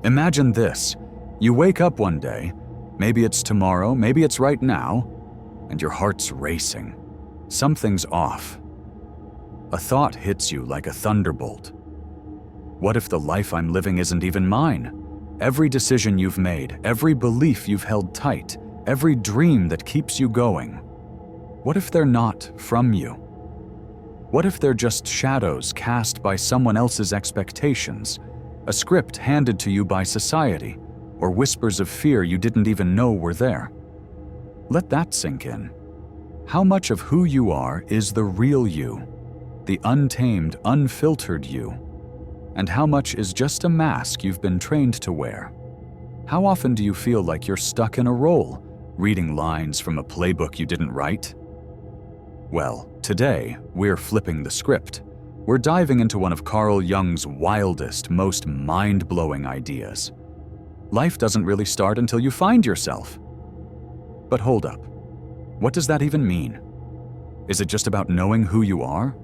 Imagine this. You wake up one day, maybe it's tomorrow, maybe it's right now, and your heart's racing. Something's off. A thought hits you like a thunderbolt. What if the life I'm living isn't even mine? Every decision you've made, every belief you've held tight, every dream that keeps you going. What if they're not from you? What if they're just shadows cast by someone else's expectations, a script handed to you by society, or whispers of fear you didn't even know were there? Let that sink in. How much of who you are is the real you, the untamed, unfiltered you? And how much is just a mask you've been trained to wear? How often do you feel like you're stuck in a role, reading lines from a playbook you didn't write? Well, today, we're flipping the script. We're diving into one of Carl Jung's wildest, most mind-blowing ideas. Life doesn't really start until you find yourself. But hold up. What does that even mean? Is it just about knowing who you are?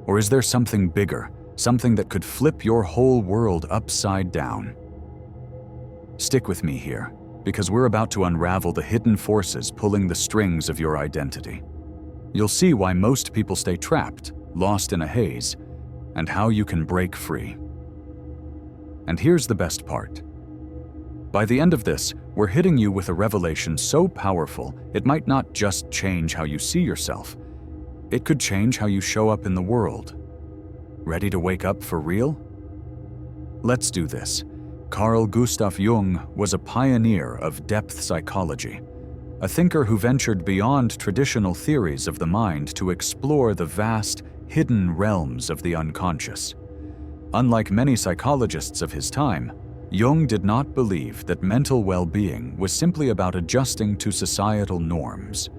Or is there something bigger, something that could flip your whole world upside down? Stick with me here, because we're about to unravel the hidden forces pulling the strings of your identity. You'll see why most people stay trapped, lost in a haze, and how you can break free. And here's the best part. By the end of this, we're hitting you with a revelation so powerful, it might not just change how you see yourself. It could change how you show up in the world. Ready to wake up for real? Let's do this. Carl Gustav Jung was a pioneer of depth psychology, a thinker who ventured beyond traditional theories of the mind to explore the vast, hidden realms of the unconscious. Unlike many psychologists of his time, Jung did not believe that mental well-being was simply about adjusting to societal norms.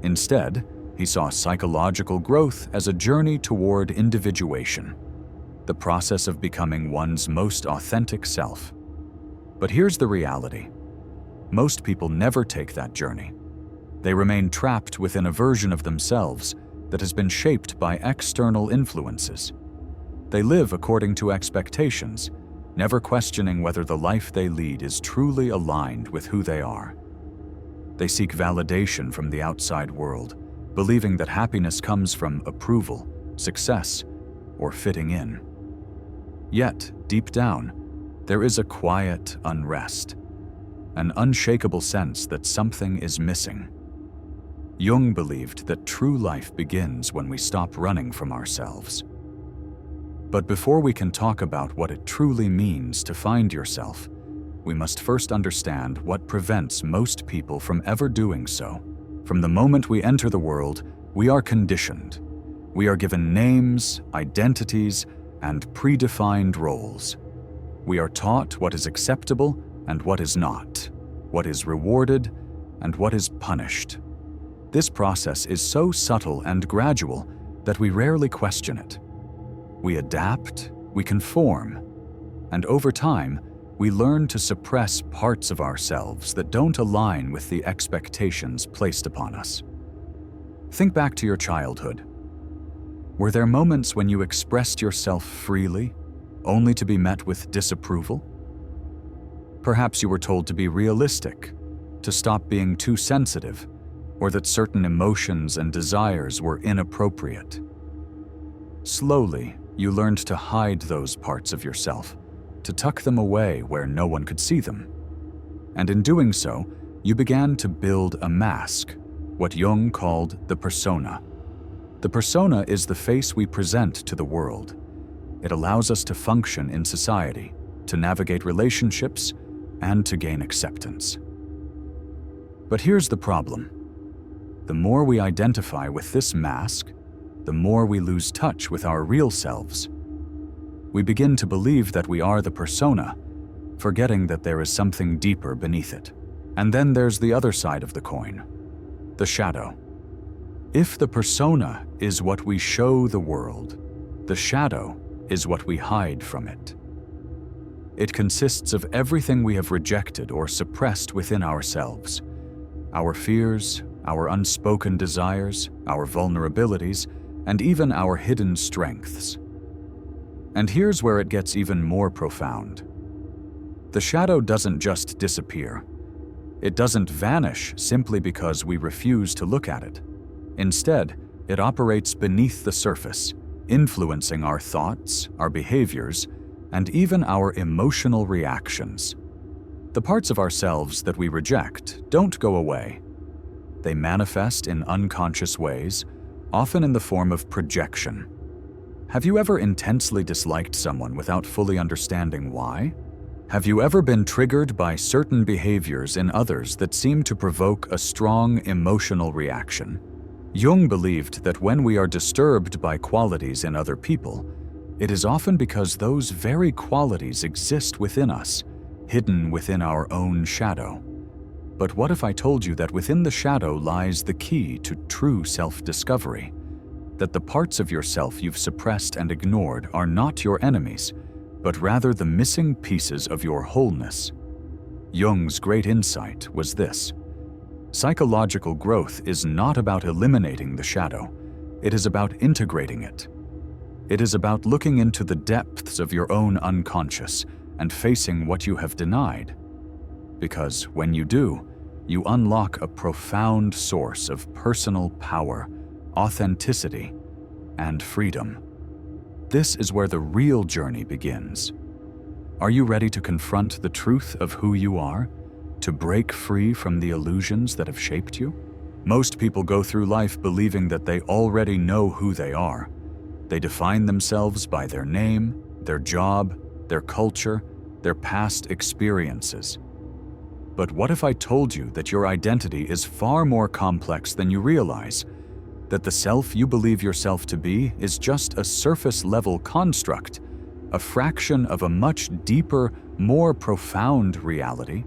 Instead, he saw psychological growth as a journey toward individuation, the process of becoming one's most authentic self. But here's the reality. Most people never take that journey. They remain trapped within a version of themselves that has been shaped by external influences. They live according to expectations, never questioning whether the life they lead is truly aligned with who they are. They seek validation from the outside world, believing that happiness comes from approval, success, or fitting in. Yet, deep down, there is a quiet unrest, an unshakable sense that something is missing. Jung believed that true life begins when we stop running from ourselves. But before we can talk about what it truly means to find yourself, we must first understand what prevents most people from ever doing so. From the moment we enter the world, we are conditioned. We are given names, identities, and predefined roles. We are taught what is acceptable and what is not, what is rewarded and what is punished. This process is so subtle and gradual that we rarely question it. We adapt, we conform, and over time, we learn to suppress parts of ourselves that don't align with the expectations placed upon us. Think back to your childhood. Were there moments when you expressed yourself freely, only to be met with disapproval? Perhaps you were told to be realistic, to stop being too sensitive, or that certain emotions and desires were inappropriate. Slowly, you learned to hide those parts of yourself, to tuck them away where no one could see them. And in doing so, you began to build a mask, what Jung called the persona. The persona is the face we present to the world. It allows us to function in society, to navigate relationships, and to gain acceptance. But here's the problem. The more we identify with this mask, the more we lose touch with our real selves. We begin to believe that we are the persona, forgetting that there is something deeper beneath it. And then there's the other side of the coin, the shadow. If the persona is what we show the world, the shadow is what we hide from it. It consists of everything we have rejected or suppressed within ourselves. Our fears, our unspoken desires, our vulnerabilities, and even our hidden strengths. And here's where it gets even more profound. The shadow doesn't just disappear. It doesn't vanish simply because we refuse to look at it. Instead, it operates beneath the surface, influencing our thoughts, our behaviors, and even our emotional reactions. The parts of ourselves that we reject don't go away. They manifest in unconscious ways, often in the form of projection. Have you ever intensely disliked someone without fully understanding why? Have you ever been triggered by certain behaviors in others that seem to provoke a strong emotional reaction? Jung believed that when we are disturbed by qualities in other people, it is often because those very qualities exist within us, hidden within our own shadow. But what if I told you that within the shadow lies the key to true self-discovery? That the parts of yourself you've suppressed and ignored are not your enemies, but rather the missing pieces of your wholeness. Jung's great insight was this: psychological growth is not about eliminating the shadow, it is about integrating it. It is about looking into the depths of your own unconscious and facing what you have denied. Because when you do, you unlock a profound source of personal power, authenticity, and freedom. This is where the real journey begins. Are you ready to confront the truth of who you are? To break free from the illusions that have shaped you? Most people go through life believing that they already know who they are. They define themselves by their name, their job, their culture, their past experiences. But what if I told you that your identity is far more complex than you realize? That the self you believe yourself to be is just a surface-level construct, a fraction of a much deeper, more profound reality?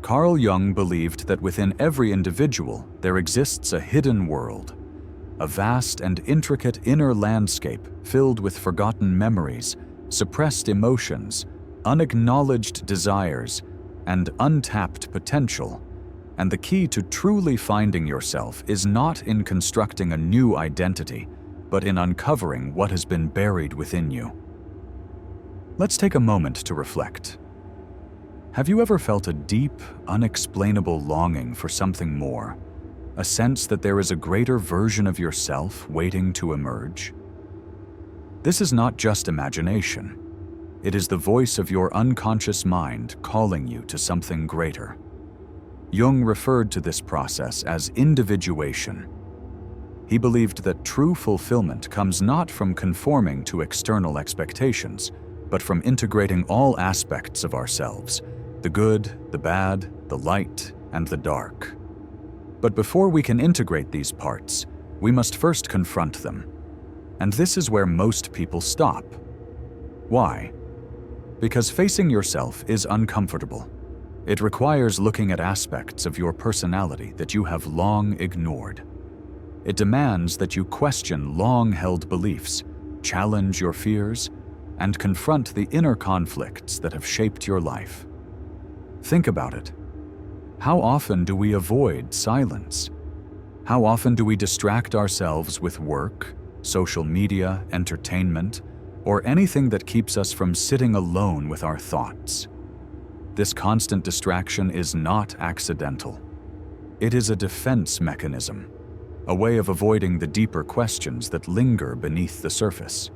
Carl Jung believed that within every individual there exists a hidden world, a vast and intricate inner landscape filled with forgotten memories, suppressed emotions, unacknowledged desires, and untapped potential. And the key to truly finding yourself is not in constructing a new identity, but in uncovering what has been buried within you. Let's take a moment to reflect. Have you ever felt a deep, unexplainable longing for something more? A sense that there is a greater version of yourself waiting to emerge? This is not just imagination. It is the voice of your unconscious mind calling you to something greater. Jung referred to this process as individuation. He believed that true fulfillment comes not from conforming to external expectations, but from integrating all aspects of ourselves, the good, the bad, the light, and the dark. But before we can integrate these parts, we must first confront them. And this is where most people stop. Why? Because facing yourself is uncomfortable. It requires looking at aspects of your personality that you have long ignored. It demands that you question long-held beliefs, challenge your fears, and confront the inner conflicts that have shaped your life. Think about it. How often do we avoid silence? How often do we distract ourselves with work, social media, entertainment, or anything that keeps us from sitting alone with our thoughts? This constant distraction is not accidental. It is a defense mechanism, a way of avoiding the deeper questions that linger beneath the surface.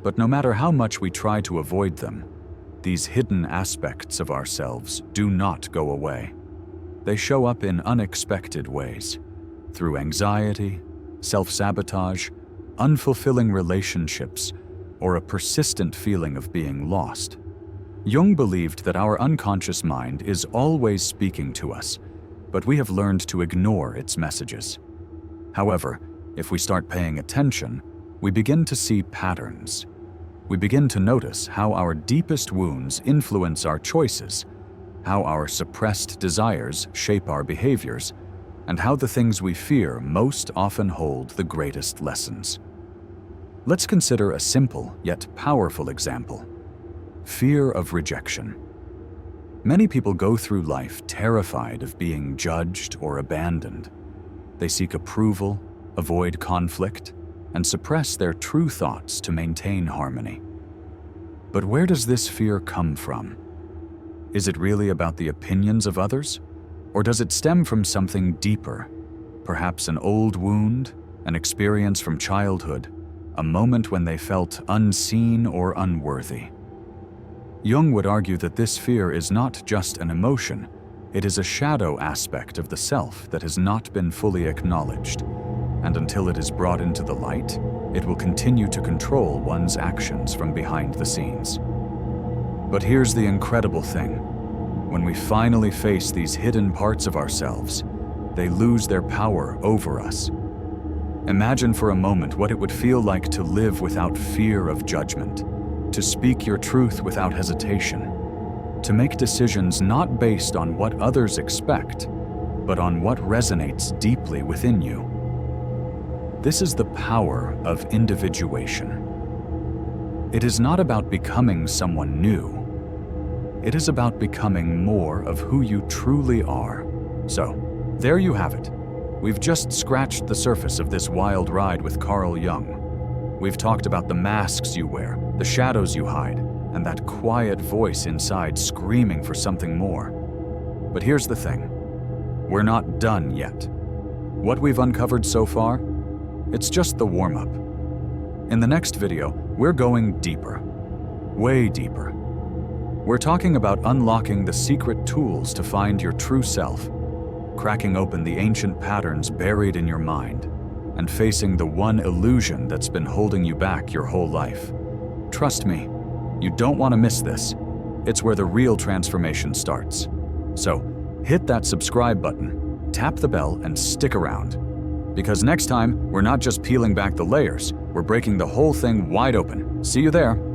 But no matter how much we try to avoid them, these hidden aspects of ourselves do not go away. They show up in unexpected ways, through anxiety, self-sabotage, unfulfilling relationships, or a persistent feeling of being lost. Jung believed that our unconscious mind is always speaking to us, but we have learned to ignore its messages. However, if we start paying attention, we begin to see patterns. We begin to notice how our deepest wounds influence our choices, how our suppressed desires shape our behaviors, and how the things we fear most often hold the greatest lessons. Let's consider a simple yet powerful example: fear of rejection. Many people go through life terrified of being judged or abandoned. They seek approval, avoid conflict, and suppress their true thoughts to maintain harmony. But where does this fear come from? Is it really about the opinions of others? Or does it stem from something deeper? Perhaps an old wound, an experience from childhood, a moment when they felt unseen or unworthy. Jung would argue that this fear is not just an emotion, it is a shadow aspect of the self that has not been fully acknowledged, and until it is brought into the light, it will continue to control one's actions from behind the scenes. But here's the incredible thing. When we finally face these hidden parts of ourselves, they lose their power over us. Imagine for a moment what it would feel like to live without fear of judgment, to speak your truth without hesitation, to make decisions not based on what others expect, but on what resonates deeply within you. This is the power of individuation. It is not about becoming someone new. It is about becoming more of who you truly are. So, there you have it. We've just scratched the surface of this wild ride with Carl Jung. We've talked about the masks you wear, the shadows you hide, and that quiet voice inside screaming for something more. But here's the thing. We're not done yet. What we've uncovered so far, it's just the warm-up. In the next video, we're going deeper, way deeper. We're talking about unlocking the secret tools to find your true self, cracking open the ancient patterns buried in your mind, and facing the one illusion that's been holding you back your whole life. Trust me, you don't want to miss this. It's where the real transformation starts. So, hit that subscribe button, tap the bell, and stick around. Because next time, we're not just peeling back the layers, we're breaking the whole thing wide open. See you there.